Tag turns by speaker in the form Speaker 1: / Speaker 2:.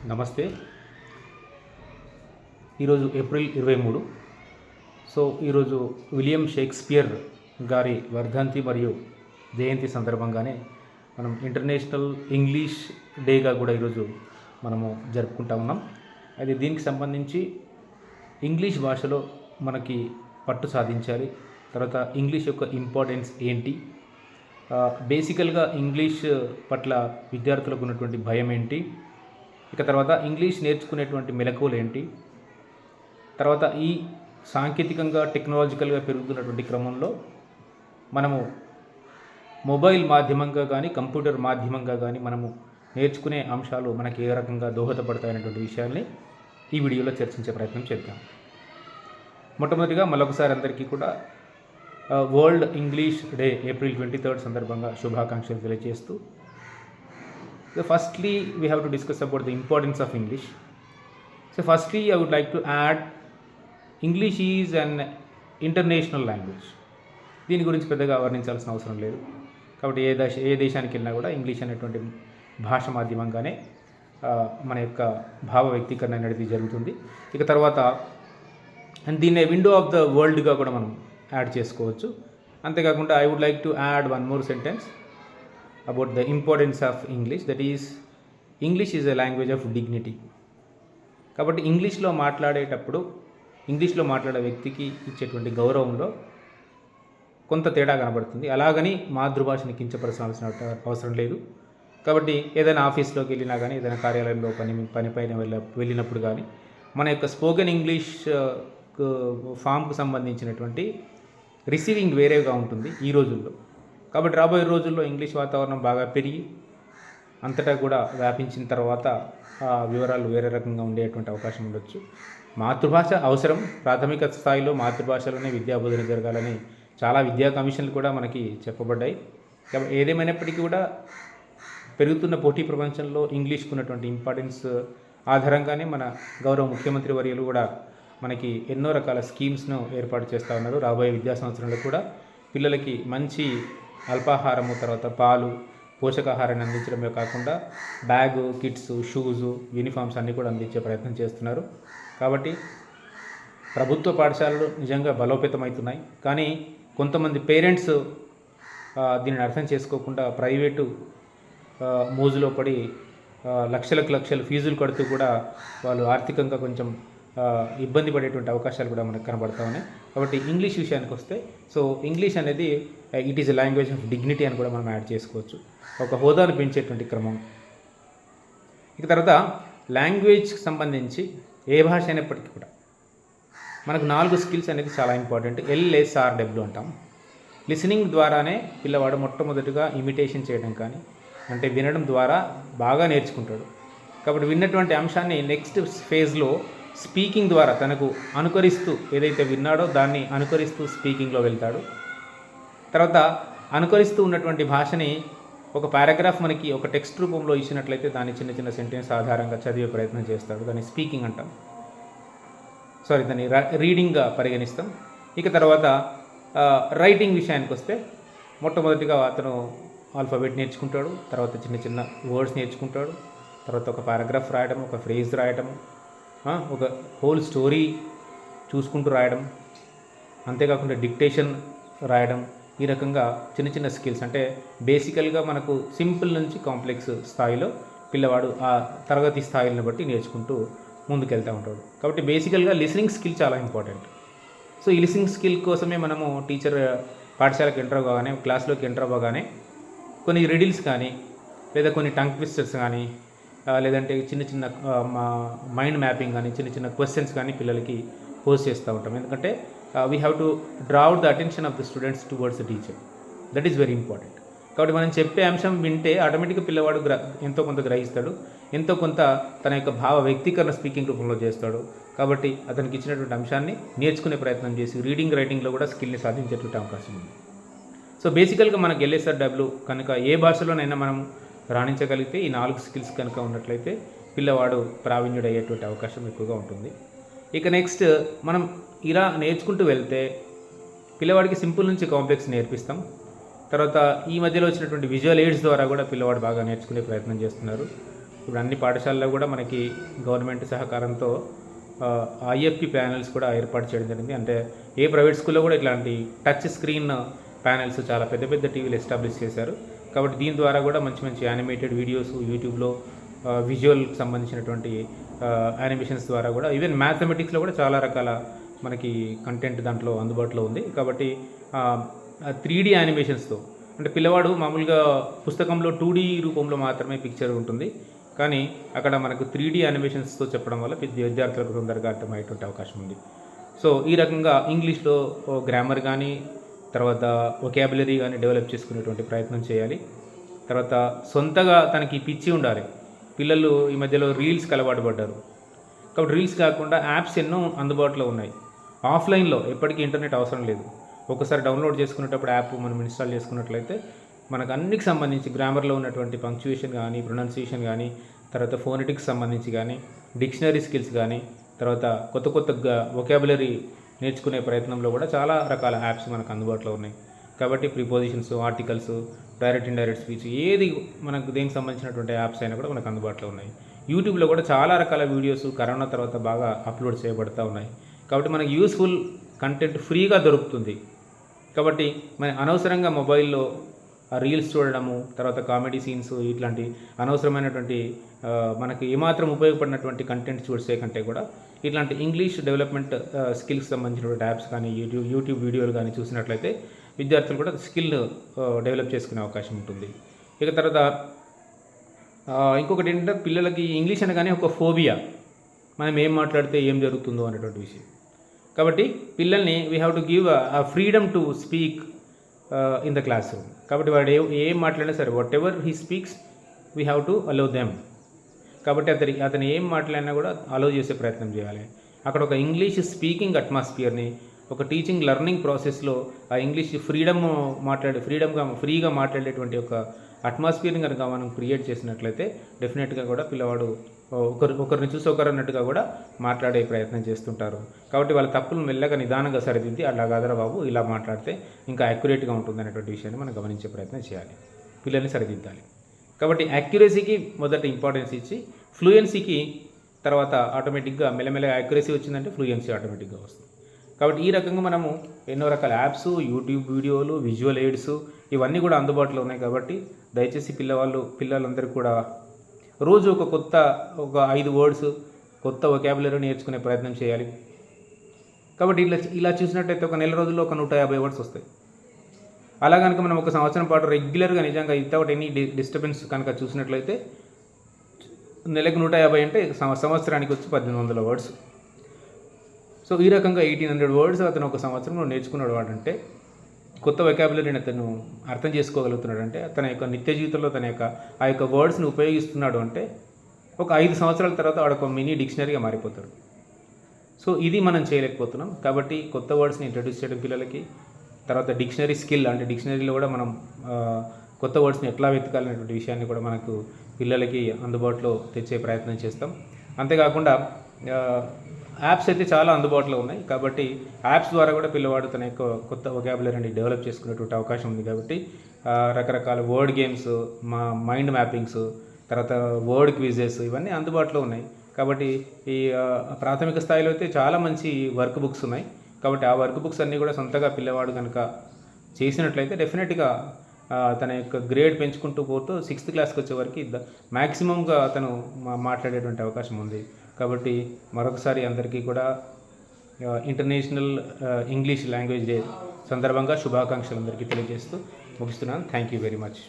Speaker 1: నమస్తే. ఈరోజు ఏప్రిల్ 23. ఈరోజు విలియం షేక్స్పియర్ గారి వర్ధంతి మరియు జయంతి సందర్భంగానే మనం ఇంటర్నేషనల్ ఇంగ్లీష్ డేగా కూడా ఈరోజు మనము జరుపుకుంటా ఉన్నాం. అయితే దీనికి సంబంధించి ఇంగ్లీష్ భాషలో మనకి పట్టు సాధించాలి, తర్వాత ఇంగ్లీష్ యొక్క ఇంపార్టెన్స్ ఏంటి, బేసికల్గా ఇంగ్లీష్ పట్ల విద్యార్థులకు ఉన్నటువంటి భయం ఏంటి, ఇక తర్వాత ఇంగ్లీష్ నేర్చుకునేటువంటి మెలకువలు ఏంటి, తర్వాత ఈ సాంకేతికంగా టెక్నాలజికల్గా పెరుగుతున్నటువంటి క్రమంలో మనము మొబైల్ మాధ్యమంగా కానీ కంప్యూటర్ మాధ్యమంగా కానీ మనము నేర్చుకునే అంశాలు మనకి ఏ రకంగా దోహదపడతాయనేటువంటి విషయాల్ని ఈ వీడియోలో చర్చించే ప్రయత్నం చేద్దాం. మొట్టమొదటిగా మరొకసారి అందరికీ కూడా వరల్డ్ ఇంగ్లీష్ డే ఏప్రిల్ 23 సందర్భంగా శుభాకాంక్షలు తెలియజేస్తూ, firstly we have to discuss about the importance of English. Firstly I would like to add English is an international language. దీని గురించి పెద్దగా వర్ణించాల్సిన అవసరం లేదు. కాబట్టి ఏ దేశానికి వెళ్ళినా కూడా ఇంగ్లీష్ అనేటువంటి భాష మాధ్యమంగానే మన యొక్క భావ వ్యక్తీకరణ అనేది జరుగుతుంది. ఇక తర్వాత దీన్ని విండో ఆఫ్ ద వరల్డ్గా కూడా మనం యాడ్ చేసుకోవచ్చు. అంతేకాకుండా I would like to add one more sentence about the importance of English, that is English is a language of dignity. కాబట్టి ఇంగ్లీష్లో మాట్లాడే వ్యక్తికి ఇచ్చేటువంటి గౌరవంలో కొంత తేడా కనబడుతుంది. అలాగని మాతృభాషని కించపరచాల్సిన అవసరం లేదు. కాబట్టి ఏదైనా ఆఫీస్లోకి వెళ్ళినా కానీ, ఏదైనా కార్యాలయంలో పనిపైన వెళ్ళినప్పుడు కానీ మన యొక్క స్పోకెన్ ఇంగ్లీష్ ఫామ్కు సంబంధించినటువంటి రిసీవింగ్ వేరేగా ఉంటుంది ఈ రోజుల్లో. కాబట్టి రాబోయే రోజుల్లో ఇంగ్లీష్ వాతావరణం బాగా పెరిగి అంతటా కూడా వ్యాపించిన తర్వాత వివరాలు వేరే రకంగా ఉండేటువంటి అవకాశం ఉండొచ్చు. మాతృభాష అవసరం. ప్రాథమిక స్థాయిలో మాతృభాషలోనే విద్యాబోధన జరగాలని చాలా విద్యా కమిషన్లు కూడా మనకి చెప్పబడ్డాయి. కాబట్టి ఏదేమైనప్పటికీ కూడా పెరుగుతున్న పోటీ ప్రపంచంలో ఇంగ్లీష్కు ఉన్నటువంటి ఇంపార్టెన్స్ ఆధారంగానే మన గౌరవ ముఖ్యమంత్రి వర్యులు కూడా మనకి ఎన్నో రకాల స్కీమ్స్ను ఏర్పాటు చేస్తూ ఉన్నారు. రాబోయే విద్యా సంవత్సరంలో కూడా పిల్లలకి మంచి అల్పాహారము, తర్వాత పాలు, పోషకాహారాన్ని అందించడమే కాకుండా బ్యాగు, కిట్స్, షూజు, యూనిఫామ్స్ అన్నీ కూడా అందించే ప్రయత్నం చేస్తున్నారు. కాబట్టి ప్రభుత్వ పాఠశాలలు నిజంగా బలోపేతమవుతున్నాయి. కానీ కొంతమంది పేరెంట్స్ దీనిని అర్థం చేసుకోకుండా ప్రైవేటు మోజులో పడి లక్షలు ఫీజులు కడుతూ కూడా వాళ్ళు ఆర్థికంగా కొంచెం ఇబ్బంది పడేటువంటి అవకాశాలు కూడా మనకు కనబడతా ఉన్నాయి. కాబట్టి ఇంగ్లీష్ విషయానికి వస్తే ఇంగ్లీష్ అనేది it is a language of dignity అని కూడా మనం యాడ్ చేసుకోవచ్చు, ఒక హోదాను పెంచేటువంటి క్రమం. ఇక తర్వాత లాంగ్వేజ్కి సంబంధించి ఏ భాష అయినప్పటికీ కూడా మనకు 4 స్కిల్స్ అనేది చాలా ఇంపార్టెంట్. LSRW అంటాం. లిసనింగ్ ద్వారానే పిల్లవాడు మొట్టమొదటిగా ఇమిటేషన్ చేయడం కానీ, అంటే వినడం ద్వారా బాగా నేర్చుకుంటాడు. కాబట్టి విన్నటువంటి అంశాన్ని నెక్స్ట్ ఫేజ్లో స్పీకింగ్ ద్వారా తనకు అనుకరిస్తూ ఏదైతే విన్నాడో దాన్ని అనుకరిస్తూ స్పీకింగ్లో వెళ్తాడు. తర్వాత అనుకరిస్తూ ఉన్నటువంటి భాషని ఒక పారాగ్రాఫ్ మనకి ఒక టెక్స్ట్ రూపంలో ఇచ్చినట్లయితే దాన్ని చిన్న సెంటెన్స్ ఆధారంగా చదివే ప్రయత్నం చేస్తాడు. దాన్ని స్పీకింగ్ అంటాం. దాన్ని రీడింగ్గా పరిగణిస్తాం. ఇక తర్వాత రైటింగ్ విషయానికి వస్తే మొట్టమొదటిగా అతను ఆల్ఫాబెట్ నేర్చుకుంటాడు, తర్వాత చిన్న వర్డ్స్ నేర్చుకుంటాడు, తర్వాత ఒక పారాగ్రాఫ్ రాయడం, ఒక ఫ్రేజ్ రాయడం, ఒక హోల్ స్టోరీ చూసుకుంటూ రాయడం, అంతేకాకుండా డిక్టేషన్ రాయడం. ఈ రకంగా చిన్న స్కిల్స్, అంటే బేసికల్గా మనకు సింపుల్ నుంచి కాంప్లెక్స్ స్థాయిలో పిల్లవాడు ఆ తరగతి స్థాయిలను బట్టి నేర్చుకుంటూ ముందుకెళ్తూ ఉంటాడు. కాబట్టి బేసికల్గా లిసనింగ్ స్కిల్ చాలా ఇంపార్టెంట్. ఈ లిసనింగ్ స్కిల్ కోసమే మనము టీచర్ పాఠశాలకు ఎంటర్ అవ్వగానే, క్లాస్లోకి ఎంటర్ అవ్వగానే కొన్ని రిడిల్స్ కానీ, లేదా కొన్ని టంగ్ ట్విస్టర్స్ కానీ, లేదంటే చిన్న మైండ్ మ్యాపింగ్ కానీ, చిన్న క్వశ్చన్స్ కానీ పిల్లలకి పోస్ట్ చేస్తూ ఉంటాం. ఎందుకంటే we have to draw out the attention of the students towards the teacher. That is very important. కాబట్టి మనం చెప్పే అంశం వింటే ఆటోమేటిక్గా పిల్లవాడు ఎంతో కొంత గ్రహిస్తాడు, ఎంతో కొంత తన యొక్క భావ వ్యక్తీకరణ స్పీకింగ్ రూపంలో చేస్తాడు. కాబట్టి అతనికి ఇచ్చినటువంటి అంశాన్ని నేర్చుకునే ప్రయత్నం చేసి రీడింగ్, రైటింగ్లో కూడా స్కిల్ని సాధించేటువంటి అవకాశం ఉంది. బేసికల్గా మనకు LSRW కనుక ఏ భాషలోనైనా మనం రాణించగలిగితే, ఈ 4 స్కిల్స్ కనుక ఉన్నట్లయితే పిల్లవాడు ప్రావీణ్యుడు అయ్యేటువంటి అవకాశం ఎక్కువగా ఉంటుంది. ఇక నెక్స్ట్ మనం ఇలా నేర్చుకుంటూ వెళ్తే పిల్లవాడికి సింపుల్ నుంచి కాంప్లెక్స్ నేర్పిస్తాం. తర్వాత ఈ మధ్యలో వచ్చినటువంటి విజువల్ ఎయిడ్స్ ద్వారా కూడా పిల్లవాడు బాగా నేర్చుకునే ప్రయత్నం చేస్తున్నారు. ఇప్పుడు అన్ని పాఠశాలల్లో కూడా మనకి గవర్నమెంట్ సహకారంతో ఐఎఫ్పి ప్యానెల్స్ కూడా ఏర్పాటు చేయడం జరిగింది. అంటే ఏ ప్రైవేట్ స్కూల్లో కూడా ఇట్లాంటి టచ్ స్క్రీన్ ప్యానెల్స్ చాలా పెద్ద పెద్ద టీవీలు ఎస్టాబ్లిష్ చేశారు. కాబట్టి దీని ద్వారా కూడా మంచి మంచి యానిమేటెడ్ వీడియోస్ యూట్యూబ్లో విజువల్కి సంబంధించినటువంటి యానిమేషన్స్ ద్వారా కూడా ఈవెన్ మ్యాథమెటిక్స్లో కూడా చాలా రకాల మనకి కంటెంట్ దాంట్లో అందుబాటులో ఉంది. కాబట్టి 3D యానిమేషన్స్తో అంటే పిల్లవాడు మామూలుగా పుస్తకంలో 2D రూపంలో మాత్రమే పిక్చర్ ఉంటుంది, కానీ అక్కడ మనకు 3D యానిమేషన్స్తో చెప్పడం వల్ల విద్యార్థులకు తొందరగా అర్థమయ్యేటువంటి అవకాశం ఉంది. సో ఈ రకంగా ఇంగ్లీష్లో గ్రామర్ కానీ తర్వాత వొకాబులరీ కానీ డెవలప్ చేసుకునేటువంటి ప్రయత్నం చేయాలి. తర్వాత సొంతగా తనకి పిచ్చి ఉండాలి. పిల్లలు ఈ మధ్యలో రీల్స్కి అలవాటు పడ్డారు. కాబట్టి రీల్స్ కాకుండా యాప్స్ ఎన్నో అందుబాటులో ఉన్నాయి. ఆఫ్లైన్లో ఎప్పటికీ ఇంటర్నెట్ అవసరం లేదు. ఒకసారి డౌన్లోడ్ చేసుకునేటప్పుడు యాప్ మనం ఇన్స్టాల్ చేసుకున్నట్లయితే మనకు అన్నికి సంబంధించి గ్రామర్లో ఉన్నటువంటి పంక్చుయేషన్ కానీ ప్రొనౌన్సియేషన్ కానీ తర్వాత ఫోనెటిక్స్ సంబంధించి కానీ డిక్షనరీ స్కిల్స్ కానీ తర్వాత కొత్త కొత్త వొకాబులరీ నేర్చుకునే ప్రయత్నంలో కూడా చాలా రకాల యాప్స్ మనకు అందుబాటులో ఉన్నాయి. కాబట్టి prepositions, articles, direct indirect speech ఏది మనకు దేనికి సంబంధించినటువంటి యాప్స్ అయినా కూడా మనకు అందుబాటులో ఉన్నాయి. యూట్యూబ్లో కూడా చాలా రకాల వీడియోస్ కరోనా తర్వాత బాగా అప్లోడ్ చేయబడుతూ ఉన్నాయి. కాబట్టి మనకు యూస్ఫుల్ కంటెంట్ ఫ్రీగా దొరుకుతుంది. కాబట్టి మన అనవసరంగా మొబైల్లో రీల్స్ చూడడము తర్వాత కామెడీ సీన్స్ ఇట్లాంటి అనవసరమైనటువంటి మనకు ఏమాత్రం ఉపయోగపడినటువంటి కంటెంట్ చూసే కంటే కూడా ఇట్లాంటి ఇంగ్లీష్ డెవలప్మెంట్ స్కిల్స్ సంబంధించినటువంటి యాప్స్ కానీ యూట్యూబ్ వీడియోలు కానీ చూసినట్లయితే విద్యార్థులు కూడా స్కిల్ డెవలప్ చేసుకునే అవకాశం ఉంటుంది. ఇక తర్వాత ఇంకొకటి ఏంటంటే పిల్లలకి ఇంగ్లీష్ అనగానే ఒక ఫోబియా, మనం ఏం మాట్లాడితే ఏం జరుగుతుందో అనేటువంటి విషయం. కాబట్టి పిల్లల్ని we have to give freedom to speak in the class room. కాబట్టి వాడు ఏం మాట్లాడినా సరే what ever he speaks we have to allow them. కాబట్టి అతను ఏం మాట్లాడినా కూడా అలౌ చేసే ప్రయత్నం చేయాలి. అక్కడ ఒక ఇంగ్లీష్ స్పీకింగ్ అట్మాస్ఫియర్ని ఒక టీచింగ్ లెర్నింగ్ ప్రాసెస్లో ఆ ఇంగ్లీష్ ఫ్రీగా మాట్లాడేటువంటి ఒక అట్మాస్ఫియర్ని కనుక మనం క్రియేట్ చేసినట్లయితే డెఫినెట్గా కూడా పిల్లవాడు ఒకరిని చూసి ఒకరు అన్నట్టుగా కూడా మాట్లాడే ప్రయత్నం చేస్తుంటారు. కాబట్టి వాళ్ళ తప్పులు మెల్లగా నిదానంగా సరిదిద్ది అలా కాదరా బాబు ఇలా మాట్లాడితే ఇంకా యాక్యురేట్గా ఉంటుంది అనేటువంటి విషయాన్ని మనం గమనించే ప్రయత్నం చేయాలి, పిల్లల్ని సరిదిద్దాలి. కాబట్టి యాక్యురసీకి మొదట ఇంపార్టెన్స్ ఇచ్చి ఫ్లూయెన్సీకి తర్వాత ఆటోమేటిక్గా మెల్లమెల్లగా యాక్యురసీ వచ్చిందంటే ఫ్లూయెన్సీ ఆటోమేటిక్గా వస్తుంది. కాబట్టి ఈ రకంగా మనము ఎన్నో రకాల యాప్స్, యూట్యూబ్ వీడియోలు, విజువల్ ఎయిడ్స్ ఇవన్నీ కూడా అందుబాటులో ఉన్నాయి. కాబట్టి దయచేసి పిల్లలందరూ కూడా రోజు ఒక 5 వర్డ్స్ కొత్త వొకాబులరీ నేర్చుకునే ప్రయత్నం చేయాలి. కాబట్టి ఇలా చూసినట్టయితే ఒక నెల రోజుల్లో ఒక 150 వర్డ్స్ వస్తాయి. అలా కనుక మనం ఒక సంవత్సరం పాటు రెగ్యులర్గా నిజంగా వితౌట్ ఎనీ డిస్టర్బెన్స్ కనుక చూసినట్లయితే నెలకు 150 అంటే సంవత్సరానికి వచ్చి 1800 వర్డ్స్. సో ఈ రకంగా 1800 వర్డ్స్ అతను ఒక సంవత్సరంలో నేర్చుకున్నాడు అంటే కొత్త వొకాబులరీని అతను అర్థం చేసుకోగలుగుతున్నాడు అంటే తన యొక్క నిత్య జీవితంలో ఆ యొక్క వర్డ్స్ని ఉపయోగిస్తున్నాడు అంటే ఒక 5 సంవత్సరాల తర్వాత వాడొక మినీ డిక్షనరీగా మారిపోతాడు. సో ఇది మనం చేయలేకపోతున్నాం. కాబట్టి కొత్త వర్డ్స్ని ఇంట్రడ్యూస్ చేయడం పిల్లలకి, తర్వాత డిక్షనరీ స్కిల్ అంటే డిక్షనరీలో కూడా మనం కొత్త వర్డ్స్ని ఎట్లా వెతకాలనేటువంటి విషయాన్ని కూడా మనకు పిల్లలకి అందుబాటులో తెచ్చే ప్రయత్నం చేస్తాం. అంతేకాకుండా యాప్స్ అయితే చాలా అందుబాటులో ఉన్నాయి. కాబట్టి యాప్స్ ద్వారా కూడా పిల్లవాడు తన యొక్క కొత్త వొకాబులరీని డెవలప్ చేసుకునేటువంటి అవకాశం ఉంది. కాబట్టి రకరకాల వర్డ్ గేమ్స్, మైండ్ మ్యాపింగ్స్, తర్వాత వర్డ్ క్విజెస్ ఇవన్నీ అందుబాటులో ఉన్నాయి. కాబట్టి ఈ ప్రాథమిక స్థాయిలో అయితే చాలా మంచి వర్క్ బుక్స్ ఉన్నాయి. కాబట్టి ఆ వర్క్ బుక్స్ అన్నీ కూడా సొంతగా పిల్లవాడు కనుక చేసినట్లయితే డెఫినెట్గా తన యొక్క గ్రేడ్ పెంచుకుంటూ పోతూ 6th క్లాస్కి వచ్చే వరకు మ్యాక్సిమంగా అతను మాట్లాడేటువంటి అవకాశం ఉంది. కాబట్టి మరొకసారి అందరికీ కూడా ఇంటర్నేషనల్ ఇంగ్లీష్ లాంగ్వేజ్ డే సందర్భంగా శుభాకాంక్షలు అందరికీ తెలియజేస్తూ ముగిస్తున్నాను. Thank you very much.